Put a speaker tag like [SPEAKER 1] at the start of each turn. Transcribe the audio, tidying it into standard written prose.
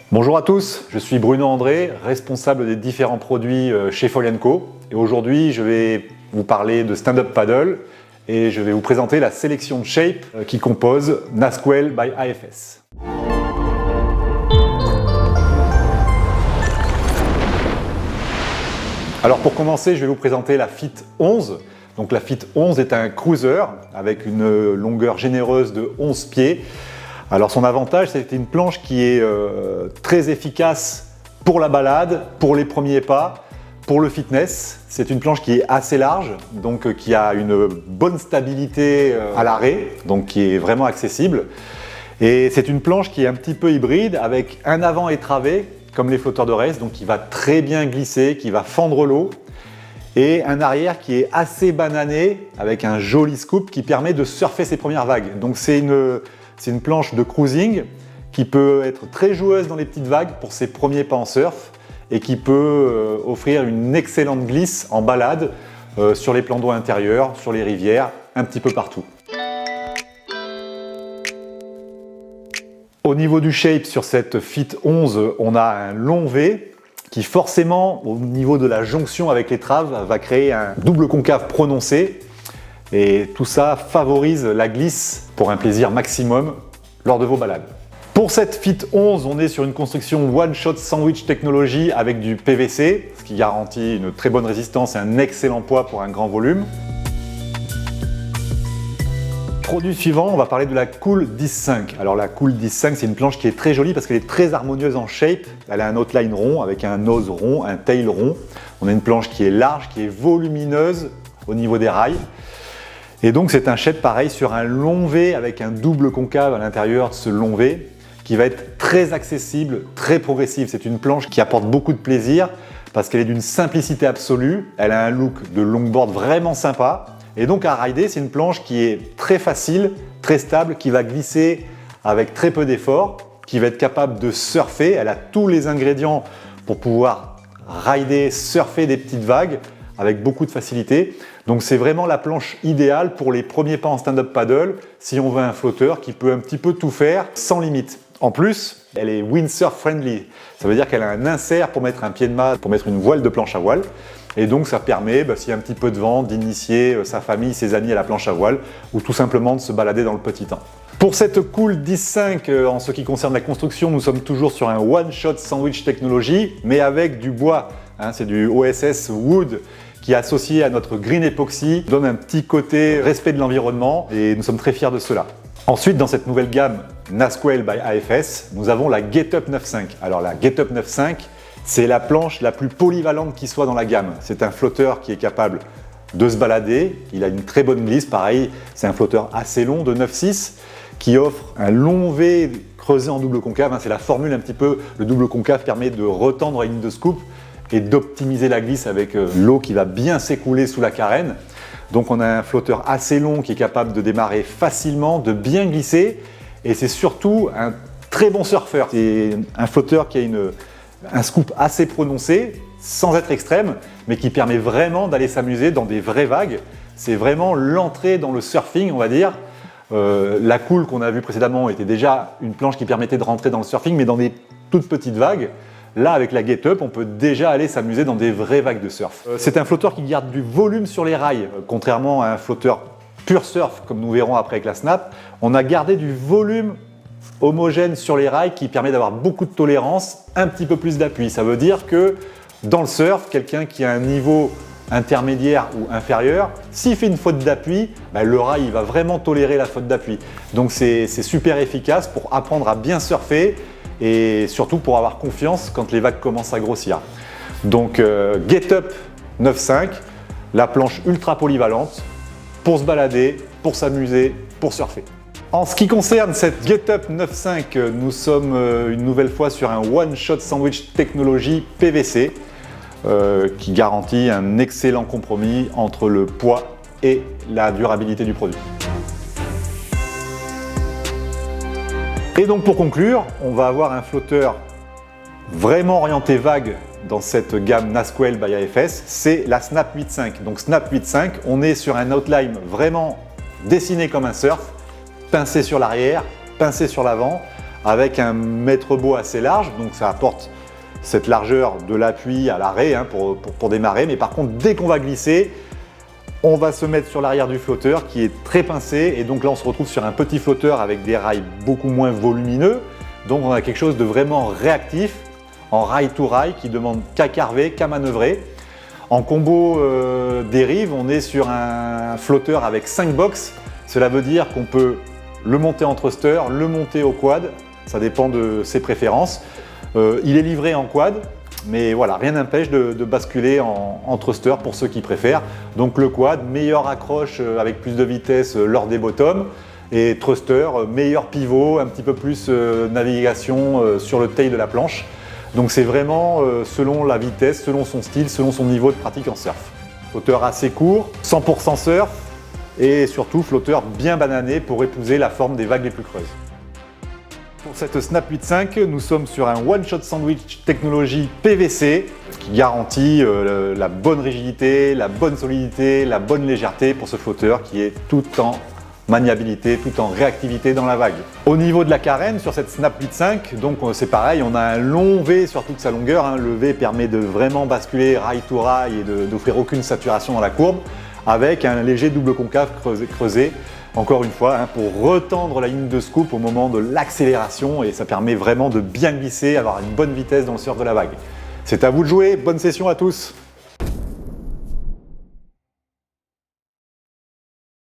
[SPEAKER 1] Bonjour à tous, je suis Bruno André, responsable des différents produits chez Folly & Co. Et aujourd'hui, je vais vous parler de stand-up paddle et je vais vous présenter la sélection de shape qui compose Nasquel by AFS. Alors pour commencer, je vais vous présenter la Fit 11. Donc la Fit 11 est un cruiser avec une longueur généreuse de 11 pieds. Alors son avantage, c'est une planche qui est très efficace pour la balade, pour les premiers pas, pour le fitness. C'est une planche qui est assez large, donc qui a une bonne stabilité à l'arrêt, donc qui est vraiment accessible. Et c'est une planche qui est un petit peu hybride avec un avant étravé, comme les flotteurs de race, donc qui va très bien glisser, qui va fendre l'eau, et un arrière qui est assez banané avec un joli scoop qui permet de surfer ses premières vagues. Donc c'est une planche de cruising qui peut être très joueuse dans les petites vagues pour ses premiers pas en surf et qui peut offrir une excellente glisse en balade sur les plans d'eau intérieurs, sur les rivières, un petit peu partout. Au niveau du shape, sur cette Fit 11, on a un long V qui forcément, au niveau de la jonction avec l'étrave, va créer un double concave prononcé. Et tout ça favorise la glisse pour un plaisir maximum lors de vos balades. Pour cette Fit 11, on est sur une construction One Shot Sandwich Technology avec du PVC, ce qui garantit une très bonne résistance et un excellent poids pour un grand volume. Produit suivant, on va parler de la Cool 10.5. Alors la Cool 10.5, c'est une planche qui est très jolie parce qu'elle est très harmonieuse en shape. Elle a un outline rond avec un nose rond, un tail rond. On a une planche qui est large, qui est volumineuse au niveau des rails. Et donc c'est un shape pareil sur un long V avec un double concave à l'intérieur de ce long V qui va être très accessible, très progressive. C'est une planche qui apporte beaucoup de plaisir parce qu'elle est d'une simplicité absolue. Elle a un look de longboard vraiment sympa. Et donc à rider, c'est une planche qui est très facile, très stable, qui va glisser avec très peu d'effort, qui va être capable de surfer. Elle a tous les ingrédients pour pouvoir rider, surfer des petites vagues avec beaucoup de facilité. Donc c'est vraiment la planche idéale pour les premiers pas en stand-up paddle si on veut un flotteur qui peut un petit peu tout faire sans limite. En plus, elle est windsurf friendly. Ça veut dire qu'elle a un insert pour mettre un pied de mât, pour mettre une voile de planche à voile. Et donc ça permet, s'il y a un petit peu de vent, d'initier sa famille, ses amis à la planche à voile ou tout simplement de se balader dans le petit temps. Pour cette Cool 10.5, en ce qui concerne la construction, nous sommes toujours sur un One Shot Sandwich Technology, mais avec du bois. C'est du OSS Wood qui est associé à notre Green Epoxy, donne un petit côté respect de l'environnement et nous sommes très fiers de cela. Ensuite, dans cette nouvelle gamme Nasquel by AFS, nous avons la Get Up 9.5. Alors la Get Up 9.5, c'est la planche la plus polyvalente qui soit dans la gamme. C'est un flotteur qui est capable de se balader, il a une très bonne glisse, pareil, c'est un flotteur assez long de 9.6 qui offre un long V creusé en double concave. C'est la formule un petit peu, le double concave permet de retendre la ligne de scoop et d'optimiser la glisse avec l'eau qui va bien s'écouler sous la carène. Donc on a un flotteur assez long qui est capable de démarrer facilement, de bien glisser et c'est surtout un très bon surfeur. C'est un flotteur qui a un scoop assez prononcé, sans être extrême, mais qui permet vraiment d'aller s'amuser dans des vraies vagues. C'est vraiment l'entrée dans le surfing, on va dire. La Cool qu'on a vue précédemment était déjà une planche qui permettait de rentrer dans le surfing, mais dans des toutes petites vagues. Là, avec la Get Up, on peut déjà aller s'amuser dans des vraies vagues de surf. C'est un flotteur qui garde du volume sur les rails, contrairement à un flotteur pur surf, comme nous verrons après avec la Snap. On a gardé du volume homogène sur les rails qui permet d'avoir beaucoup de tolérance, un petit peu plus d'appui. Ça veut dire que dans le surf, quelqu'un qui a un niveau intermédiaire ou inférieur, s'il fait une faute d'appui, le rail il va vraiment tolérer la faute d'appui. Donc c'est super efficace pour apprendre à bien surfer et surtout pour avoir confiance quand les vagues commencent à grossir. Donc Get Up 9.5, la planche ultra polyvalente pour se balader, pour s'amuser, pour surfer. En ce qui concerne cette Get Up 9.5, nous sommes une nouvelle fois sur un One Shot Sandwich Technology PVC qui garantit un excellent compromis entre le poids et la durabilité du produit. Et donc pour conclure, on va avoir un flotteur vraiment orienté vague dans cette gamme Nasquel by AFS, c'est la Snap 8.5. Donc Snap 8.5, on est sur un outline vraiment dessiné comme un surf, pincé sur l'arrière, pincé sur l'avant, avec un maître-bau assez large, donc ça apporte cette largeur de l'appui à l'arrêt hein, pour démarrer. Mais par contre, dès qu'on va glisser, on va se mettre sur l'arrière du flotteur qui est très pincé et donc là on se retrouve sur un petit flotteur avec des rails beaucoup moins volumineux. Donc on a quelque chose de vraiment réactif en rail to rail qui demande qu'à carver, qu'à manœuvrer. En combo dérive, on est sur un flotteur avec 5 box. Cela veut dire qu'on peut le monter en thruster, le monter au quad, ça dépend de ses préférences. Il est livré en quad. Mais voilà, rien n'empêche de basculer en thruster pour ceux qui préfèrent. Donc le quad, meilleure accroche avec plus de vitesse lors des bottoms. Et thruster, meilleur pivot, un petit peu plus navigation sur le tail de la planche. Donc c'est vraiment selon la vitesse, selon son style, selon son niveau de pratique en surf. Flotteur assez court, 100% surf et surtout flotteur bien banané pour épouser la forme des vagues les plus creuses. Pour cette Snap 8.5, nous sommes sur un One Shot Sandwich technologie PVC qui garantit la bonne rigidité, la bonne solidité, la bonne légèreté pour ce flotteur qui est tout en maniabilité, tout en réactivité dans la vague. Au niveau de la carène, sur cette Snap 8.5, donc c'est pareil, on a un long V sur toute sa longueur. Hein. Le V permet de vraiment basculer rail to rail et d'offrir aucune saturation dans la courbe avec un léger double concave creusé. Encore une fois, hein, pour retendre la ligne de scoop au moment de l'accélération et ça permet vraiment de bien glisser, avoir une bonne vitesse dans le surf de la vague. C'est à vous de jouer, bonne session à tous!